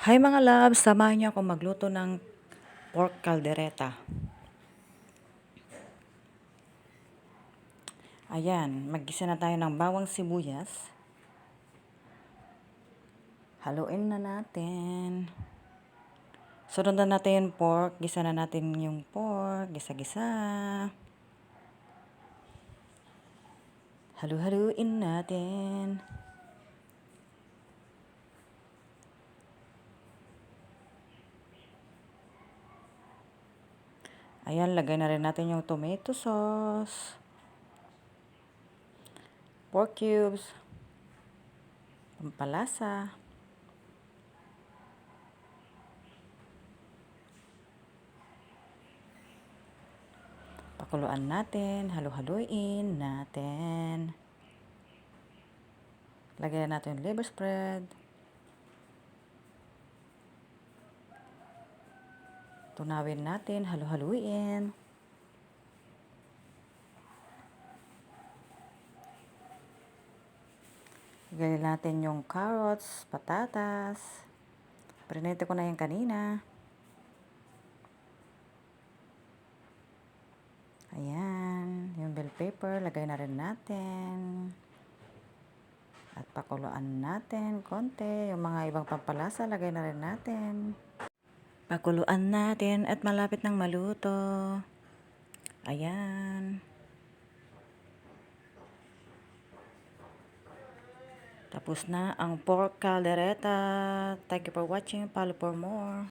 Hi mga loves, samahan niyo ako magluto ng pork caldereta. Ayan, maggisa na tayo ng bawang sibuyas. Haluin na natin. Sunod natin yung pork, gisa na natin yung pork, gisa-gisa. Halu-haluin natin. Ayan, lagay na rin natin yung tomato sauce, pork cubes, pampalasa, pakuluan natin, halu-haluin natin. Lagyan natin yung liver spread. Tunawin natin, halu-haluin. Lagyan natin yung carrots, patatas. Prinete ko na yan kanina. Ayan, yung bell pepper, lagay na rin natin. At pakuluan natin konti. Yung mga ibang pampalasa, lagay na rin natin. Pakuluan natin at malapit ng maluto. Ayan. Tapos na ang pork caldereta. Thank you for watching. Follow for more.